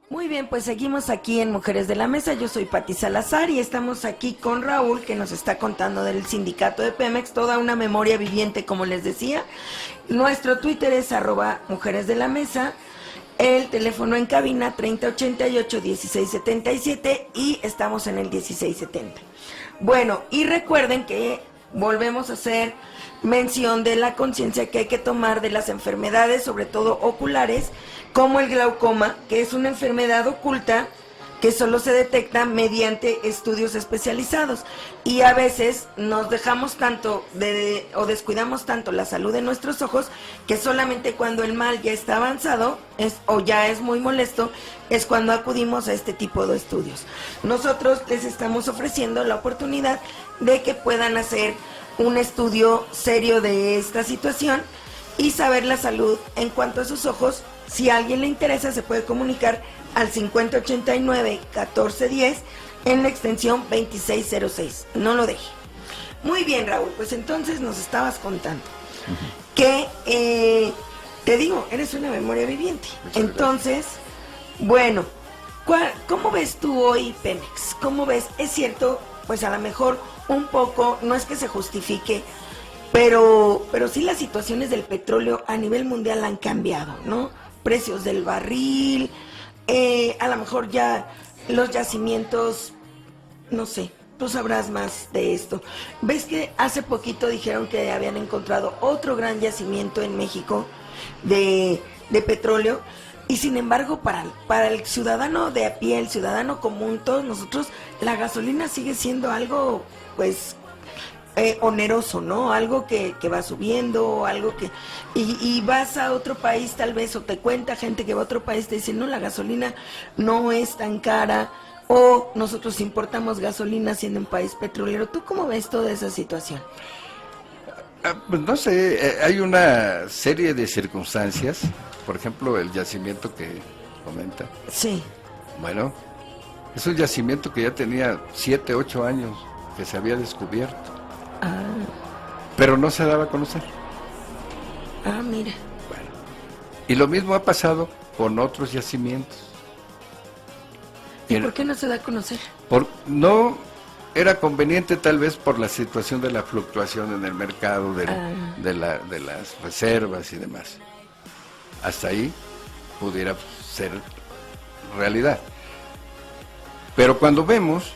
Muy bien, pues seguimos aquí en Mujeres de la Mesa. Yo soy Pati Salazar y estamos aquí con Raúl, que nos está contando del sindicato de Pemex, toda una memoria viviente, como les decía. Nuestro Twitter es @Mujeres de la Mesa, el teléfono en cabina 3088-1677 y estamos en el 1670. Bueno, y recuerden que volvemos a hacer mención de la conciencia que hay que tomar de las enfermedades, sobre todo oculares, como el glaucoma, que es una enfermedad oculta que solo se detecta mediante estudios especializados, y a veces nos dejamos tanto o descuidamos tanto la salud de nuestros ojos que solamente cuando el mal ya está avanzado o ya es muy molesto es cuando acudimos a este tipo de estudios. Nosotros les estamos ofreciendo la oportunidad de que puedan hacer un estudio serio de esta situación y saber la salud en cuanto a sus ojos. Si a alguien le interesa, se puede comunicar al 5089-1410 en la extensión 2606. No lo deje. Muy bien, Raúl, pues entonces nos estabas contando que, te digo, eres una memoria viviente. Entonces, bueno, ¿cómo ves tú hoy Pemex? ¿Cómo ves? Es cierto, pues a lo mejor un poco, no es que se justifique, pero sí las situaciones del petróleo a nivel mundial han cambiado, ¿no? Precios del barril, a lo mejor ya los yacimientos, no sé, tú sabrás más de esto. ¿Ves que hace poquito dijeron que habían encontrado otro gran yacimiento en México de petróleo? Y sin embargo, para el ciudadano de a pie, el ciudadano común, todos nosotros, la gasolina sigue siendo algo, pues, oneroso, ¿no? Algo que va subiendo, algo que... Y vas a otro país tal vez, o te cuenta gente que va a otro país, te dice, no, la gasolina no es tan cara, o nosotros importamos gasolina siendo un país petrolero. ¿Tú cómo ves toda esa situación? Pues no sé, hay una serie de circunstancias, por ejemplo, el yacimiento que comenta. Sí. Bueno, es un yacimiento que ya tenía 7, 8 años que se había descubierto. Ah. Pero no se daba a conocer. Ah, mira. Bueno, y lo mismo ha pasado con otros yacimientos. ¿Y por qué no se da a conocer? No era conveniente, tal vez por la situación de la fluctuación en el mercado, de las reservas y demás. Hasta ahí pudiera ser realidad. Pero cuando vemos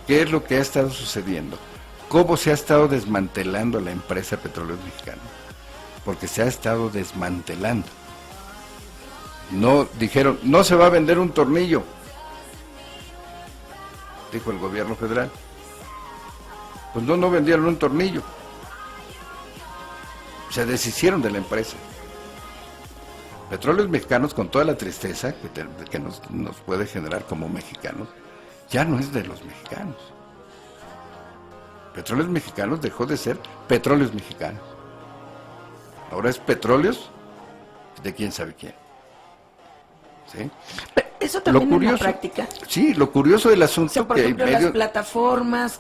qué es lo que ha estado sucediendo, cómo se ha estado desmantelando la empresa Petróleos Mexicanos, porque se ha estado desmantelando. No dijeron, no se va a vender un tornillo, dijo el gobierno federal. Pues no vendieron un tornillo, se deshicieron de la empresa. Petróleos Mexicanos, con toda la tristeza que nos puede generar como mexicanos, ya no es de los mexicanos. Petróleos Mexicanos dejó de ser Petróleos Mexicanos. Ahora es Petróleos de quién sabe quién. ¿Sí? Pero eso también es la práctica. Sí, lo curioso del asunto, o sea, por ejemplo, las plataformas,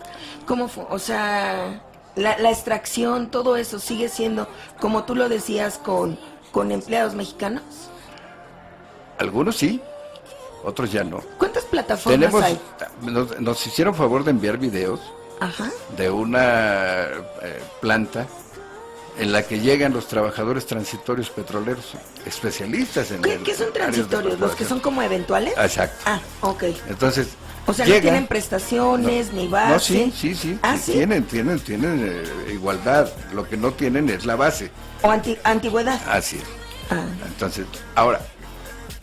o sea, la extracción, todo eso sigue siendo, como tú lo decías, con empleados mexicanos. Algunos sí, otros ya no. ¿Cuántas plataformas hay? Nos hicieron favor de enviar videos. Ajá. De una planta en la que llegan los trabajadores transitorios petroleros, especialistas en ¿Qué son transitorios? ¿Los que son como eventuales? Exacto. Ah, ok. Entonces, o sea, no tienen prestaciones, ni base. No, sí. ¿Ah, sí? Tienen igualdad. Lo que no tienen es la base. O antigüedad. Así es. Ah. Entonces, ahora,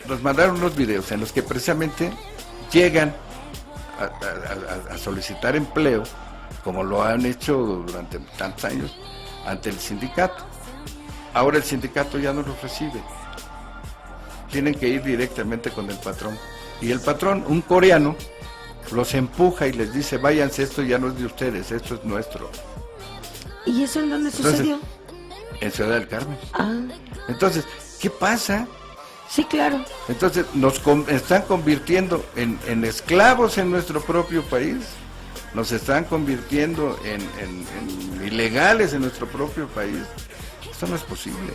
nos mandaron unos videos en los que precisamente llegan a solicitar empleo, como lo han hecho durante tantos años, ante el sindicato. Ahora el sindicato ya no los recibe. Tienen que ir directamente con el patrón. Y el patrón, un coreano, los empuja y les dice, váyanse, esto ya no es de ustedes, esto es nuestro. ¿Y eso en dónde sucedió? En Ciudad del Carmen. Ah. Entonces, ¿qué pasa? Sí, claro. Entonces, nos están convirtiendo en esclavos en nuestro propio país. nos están convirtiendo en ilegales en nuestro propio país. Esto no es posible.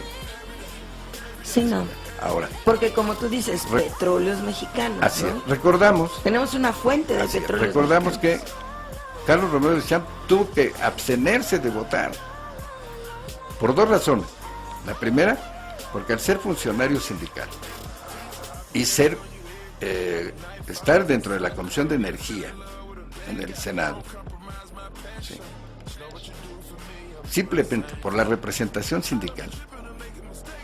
Sí, no. Ahora. Porque como tú dices, petróleos mexicanos. Así ¿no? es. Recordamos. Tenemos una fuente de petróleos Recordamos mexicanos. que Carlos Romero Deschamps tuvo que abstenerse de votar. Por dos razones. La primera, porque al ser funcionario sindical y estar dentro de la Comisión de Energía en el Senado, ¿sí?, simplemente por la representación sindical,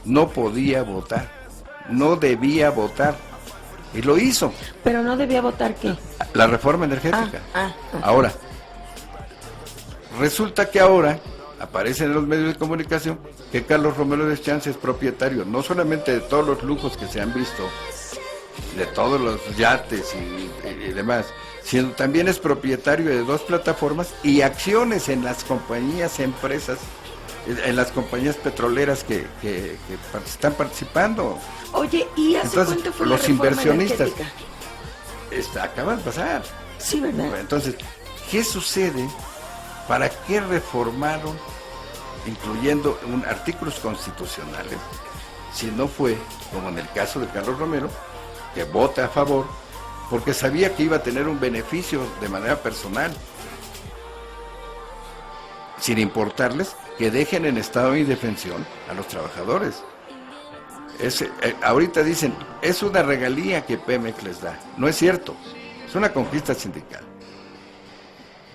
no podía votar, no debía votar, y lo hizo. Pero no debía votar ¿qué? La reforma energética. Ahora, resulta que ahora aparece en los medios de comunicación que Carlos Romero Deschamps es propietario no solamente de todos los lujos que se han visto, de todos los yates y demás, sino también es propietario de 2 plataformas y acciones en las compañías, empresas, en las compañías petroleras que están participando. Oye, ¿y hace entonces, cuánto fue los la reforma inversionistas energética? Acaban de pasar. Sí, ¿verdad? Entonces, ¿qué sucede? ¿Para qué reformaron, incluyendo artículos constitucionales, si no fue, como en el caso de Carlos Romero, que vota a favor, porque sabía que iba a tener un beneficio de manera personal, sin importarles que dejen en estado de indefensión a los trabajadores? Ahorita dicen, es una regalía que Pemex les da. No es cierto, es una conquista sindical.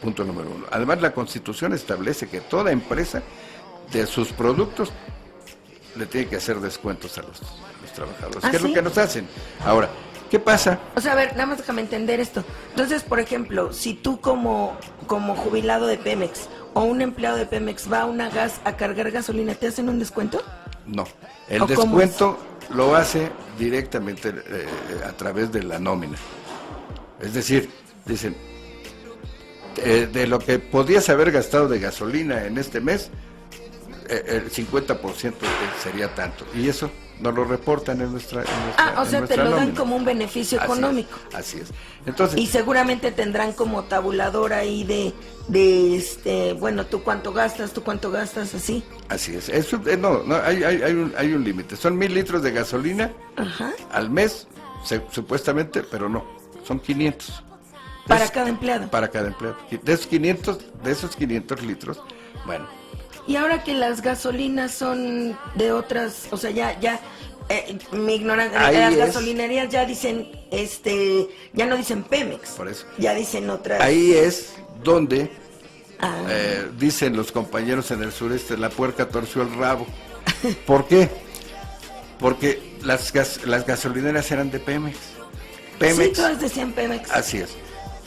Punto número 1. Además, la Constitución establece que toda empresa de sus productos le tiene que hacer descuentos a los trabajadores. ¿Qué es lo que nos hacen? Ahora, ¿qué pasa? O sea, a ver, nada más déjame entender esto. Entonces, por ejemplo, si tú como jubilado de Pemex o un empleado de Pemex va a cargar gasolina, ¿te hacen un descuento? No. El descuento lo hace directamente a través de la nómina. Es decir, dicen, de lo que podías haber gastado de gasolina en este mes, el 50% sería tanto. Y eso nos lo reportan en nuestra o sea, te lo dan como un beneficio económico. Así es. Entonces, y seguramente tendrán como tabulador ahí de bueno, tú cuánto gastas, así. Así es. No, hay un límite. Son 1,000 litros de gasolina al mes, supuestamente, pero no. Son 500. Para cada empleado. Para cada empleado. De esos 500 litros, bueno. Y ahora que las gasolinas son de otras, o sea, mi ignorancia, las gasolinerías ya dicen, ya no dicen Pemex. Por eso. Ya dicen otras. Ahí es donde dicen los compañeros en el sureste, la puerca torció el rabo. ¿Por qué? Porque las gasolineras eran de Pemex. Sí, todas decían Pemex. Así es.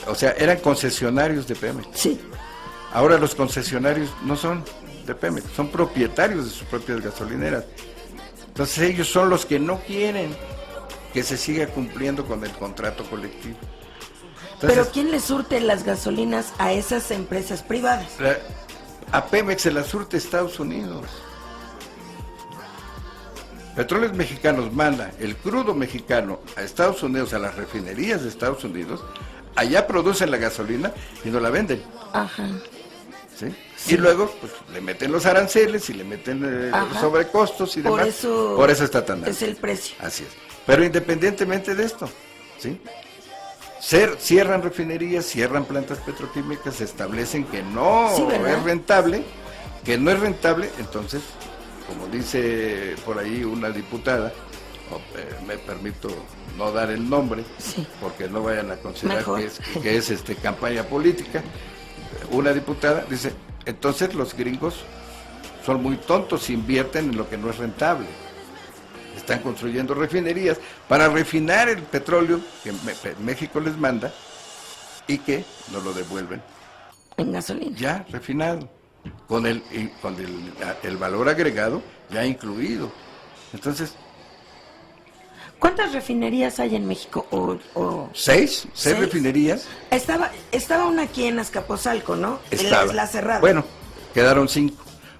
O sea, eran concesionarios de Pemex. Sí. Ahora los concesionarios no son de Pemex, son propietarios de sus propias gasolineras. Entonces ellos son los que no quieren que se siga cumpliendo con el contrato colectivo. Entonces, pero ¿quién le surte las gasolinas a esas empresas privadas? A Pemex se la surte Estados Unidos. Petróleos Mexicanos manda el crudo mexicano a Estados Unidos, a las refinerías de Estados Unidos. Allá producen la gasolina y no la venden. ¿Sí? Sí. Y luego pues, le meten los aranceles y le meten sobrecostos y demás. Por eso está tan alto. Es el precio. Así es. Pero independientemente de esto, ¿sí?, cierran refinerías, cierran plantas petroquímicas, establecen que no es rentable, entonces, como dice por ahí una diputada, me permito no dar el nombre, porque no vayan a considerar que es campaña política. Una diputada dice, entonces los gringos son muy tontos, invierten en lo que no es rentable. Están construyendo refinerías para refinar el petróleo que México les manda y que nos lo devuelven en gasolina. Ya refinado, con el valor agregado ya incluido. Entonces, ¿cuántas refinerías hay en México? ¿Seis refinerías? Estaba una aquí en Azcapotzalco, ¿no? La cerrada. Bueno, quedaron 5.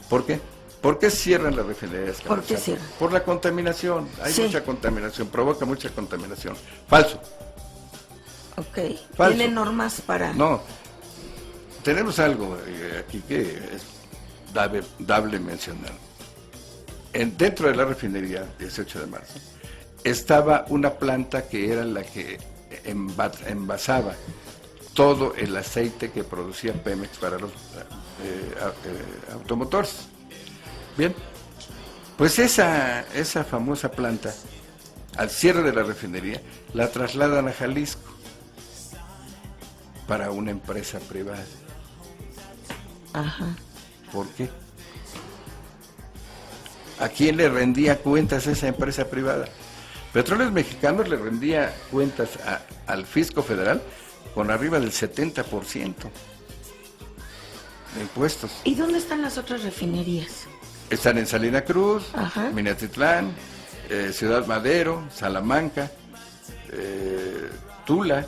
¿Por qué? ¿Por qué cierran las refinerías? ¿Por qué cierran? Por la contaminación. Hay mucha contaminación, provoca mucha contaminación. Falso. Ok. Falso. ¿Tiene normas para...? No. tenemos algo aquí que es dable mencionar. Dentro de la refinería 18 de marzo estaba una planta que era la que envasaba todo el aceite que producía Pemex para los automotores. Bien, pues esa famosa planta, al cierre de la refinería, la trasladan a Jalisco para una empresa privada. Ajá. ¿Por qué? ¿A quién le rendía cuentas esa empresa privada? Petróleos Mexicanos le rendía cuentas al fisco federal con arriba del 70% de impuestos. ¿Y dónde están las otras refinerías? Están en Salina Cruz, Ajá. Minatitlán, Ciudad Madero, Salamanca, Tula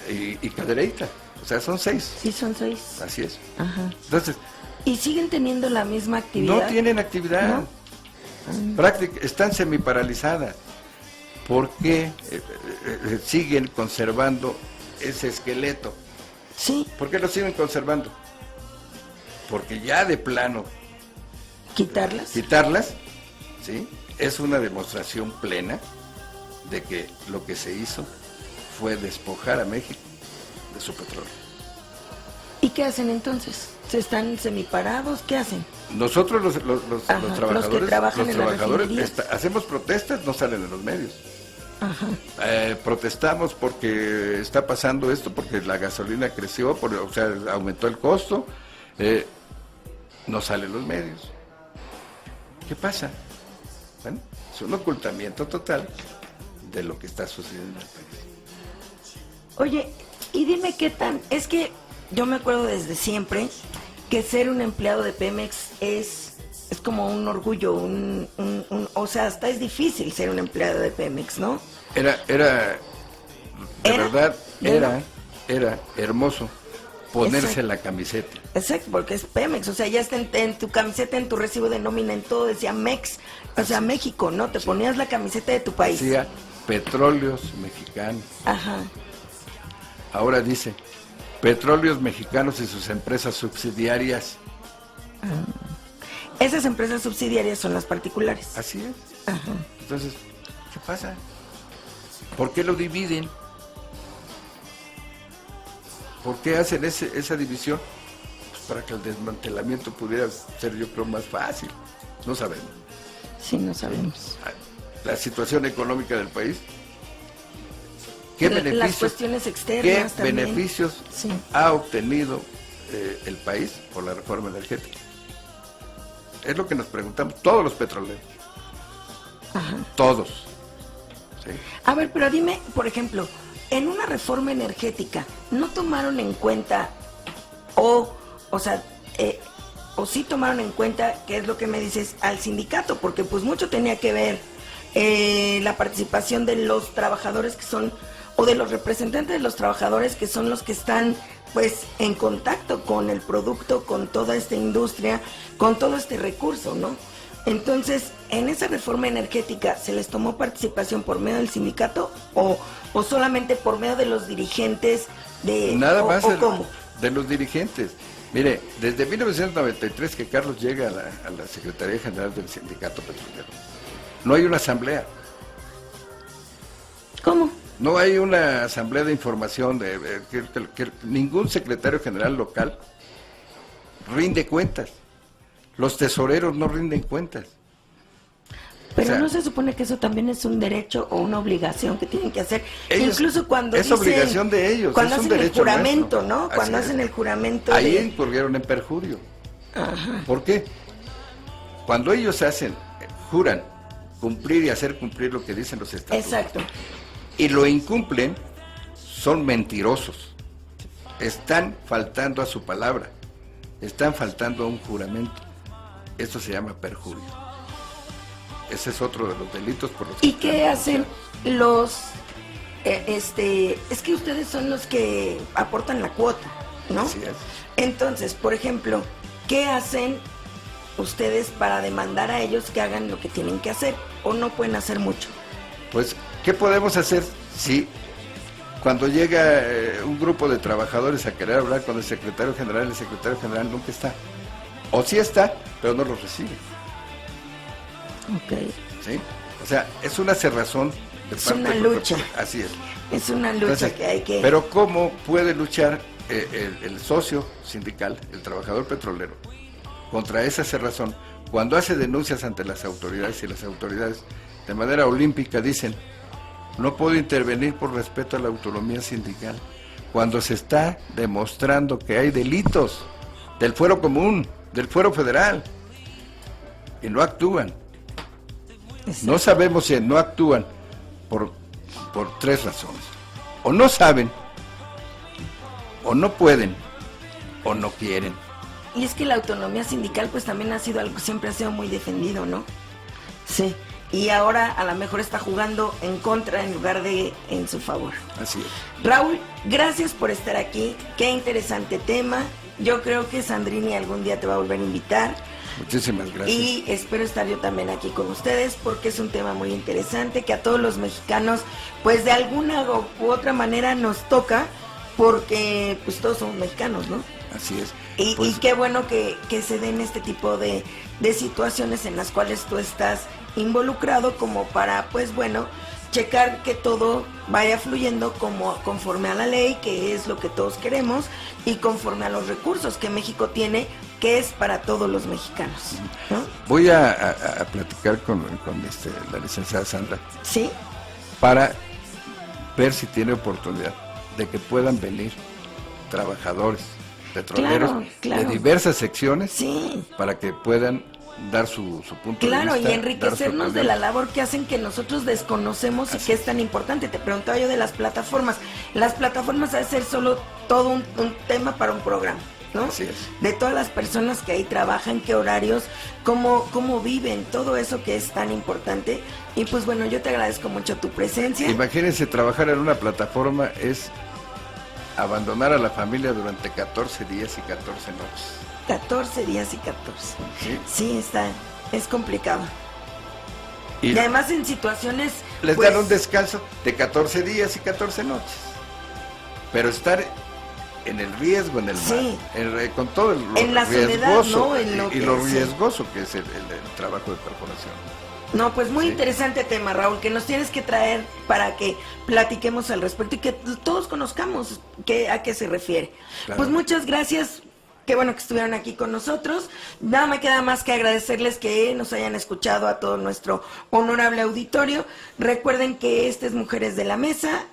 y Cadereyta. O sea, son 6. Sí, son 6. Así es. Ajá. Entonces, ¿Y siguen teniendo la misma actividad? no tienen actividad. ¿No? Están semiparalizadas. ¿Por qué siguen conservando ese esqueleto? Sí. ¿Por qué lo siguen conservando? Porque ya de plano ¿Quitarlas? quitarlas, ¿sí? Es una demostración plena de que lo que se hizo fue despojar a México de su petróleo. ¿Y qué hacen entonces? ¿Se están semiparados? ¿Qué hacen? Nosotros los Ajá, trabajadores, los que trabajan en las trabajadores refinerías. hacemos protestas, no salen en los medios. Ajá. Protestamos porque está pasando esto, porque la gasolina creció, o sea, aumentó el costo, no salen los medios. ¿Qué pasa? Bueno, es un ocultamiento total de lo que está sucediendo en el país. Oye, y dime qué tan... Es que yo me acuerdo desde siempre que ser un empleado de Pemex es como un orgullo, o sea, hasta es difícil ser un empleado de Pemex, ¿no? Era hermoso ponerse Exacto. la camiseta. Exacto, porque es Pemex, o sea, ya está en tu camiseta, en tu recibo de nómina, en todo decía Mex, o sea, México, ¿no? Te ponías la camiseta de tu país. Decía Petróleos Mexicanos. Ajá. Ahora dice Petróleos Mexicanos y sus empresas subsidiarias. Esas empresas subsidiarias son las particulares. Así es. Ajá. Entonces, ¿qué pasa? ¿Por qué lo dividen? ¿Por qué hacen esa división? Pues para que el desmantelamiento pudiera ser, yo creo, más fácil. No sabemos. Sí, no sabemos. La situación económica del país. Las cuestiones externas ¿Qué también. beneficios Sí. ha obtenido el país por la reforma energética? Es lo que nos preguntamos todos los petroleros. Ajá. Todos. ¿Sí? A ver, pero dime, por ejemplo, en una reforma energética, ¿no tomaron en cuenta, o sí tomaron en cuenta, qué es lo que me dices, al sindicato? Porque pues mucho tenía que ver la participación de los trabajadores que son, o de los representantes de los trabajadores que son los que están pues en contacto con el producto, con toda esta industria, con todo este recurso, ¿no? Entonces, en esa reforma energética, ¿se les tomó participación por medio del sindicato o solamente por medio de los dirigentes de... Nada más ¿cómo? de los dirigentes. Mire, desde 1993 que Carlos llega a la Secretaría General del Sindicato Petrolero, no hay una asamblea. ¿Cómo? No hay una asamblea de información, que ningún secretario general local rinde cuentas. Los tesoreros no rinden cuentas. Pero O sea, no se supone que eso también es un derecho o una obligación que tienen que hacer. Ellos, incluso cuando es obligación de ellos, cuando es un hacen el derecho juramento, nuestro. ¿no? Así Cuando es. hacen el juramento Ahí de... incurrieron en perjurio. Ajá. ¿Por qué? Cuando ellos juran cumplir y hacer cumplir lo que dicen los estatutos. Exacto. Y lo incumplen, son mentirosos. Están faltando a su palabra. Están faltando a un juramento. Esto se llama perjurio. Ese es otro de los delitos por los que... ¿Y qué hacen los... es que ustedes son los que aportan la cuota, ¿no? Así es. Entonces, por ejemplo, ¿qué hacen ustedes para demandar a ellos que hagan lo que tienen que hacer? ¿O no pueden hacer mucho? Pues, ¿qué podemos hacer si cuando llega un grupo de trabajadores a querer hablar con el secretario general nunca está. O sí está, pero no los recibe. Ok. ¿Sí? O sea, es una cerrazón de Es parte una del lucha. Así es. Es una lucha. Entonces, que hay que... Pero ¿cómo puede luchar el socio sindical, el trabajador petrolero, contra esa cerrazón cuando hace denuncias ante las autoridades y las autoridades de manera olímpica dicen no puedo intervenir por respeto a la autonomía sindical, cuando se está demostrando que hay delitos del fuero común, del fuero federal, y no actúan? Exacto. No sabemos si no actúan por tres razones: o no saben, o no pueden, o no quieren. Y es que la autonomía sindical pues también ha sido algo, siempre ha sido muy defendido, ¿no? Sí. Y ahora a lo mejor está jugando en contra en lugar de en su favor. Así es. Raúl, gracias por estar aquí. Qué interesante tema. Yo creo que Sandrini algún día te va a volver a invitar. Muchísimas gracias. Y espero estar yo también aquí con ustedes porque es un tema muy interesante que a todos los mexicanos pues de alguna u otra manera nos toca porque pues todos somos mexicanos, ¿no? Así es. Y qué bueno que se den este tipo de situaciones en las cuales tú estás involucrado como para, pues bueno, checar que todo vaya fluyendo conforme a la ley, que es lo que todos queremos, y conforme a los recursos que México tiene, que es para todos los mexicanos, ¿no? Voy a platicar con la licenciada Sandra. ¿Sí? Para ver si tiene oportunidad de que puedan venir trabajadores petroleros claro. de diversas secciones, Sí. para que puedan dar su punto de Claro, vista. y enriquecernos de la labor que hacen que nosotros desconocemos y que es tan importante. Te preguntaba yo de las plataformas. Las plataformas debe ser solo todo un tema para un programa, ¿no? Así es. De todas las personas que ahí trabajan, qué horarios, cómo viven, todo eso que es tan importante. Y pues bueno, yo te agradezco mucho tu presencia. Imagínense, trabajar en una plataforma es abandonar a la familia durante 14 días y 14 noches. 14 días y 14. Sí, es complicado. Y además en situaciones... les pues, dan un descanso de 14 días y 14 noches. Pero estar en el riesgo, en el Sí. mar, con todo en la soledad, ¿no? En lo y que lo es, riesgoso que es el trabajo de perforación. No, pues muy interesante tema, Raúl, que nos tienes que traer para que platiquemos al respecto y que todos conozcamos a qué se refiere. Claro. Pues muchas gracias. Qué bueno que estuvieron aquí con nosotros. Nada me queda más que agradecerles que nos hayan escuchado a todo nuestro honorable auditorio. Recuerden que este es Mujeres de la Mesa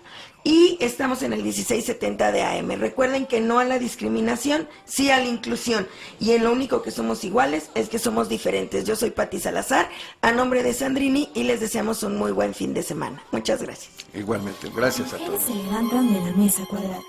y estamos en el 1670 de AM. Recuerden que no a la discriminación, sí a la inclusión. Y en lo único que somos iguales es que somos diferentes. Yo soy Pati Salazar, a nombre de Sandrini, y les deseamos un muy buen fin de semana. Muchas gracias. Igualmente, gracias a Mujeres todos. se levantan de la mesa cuadrada.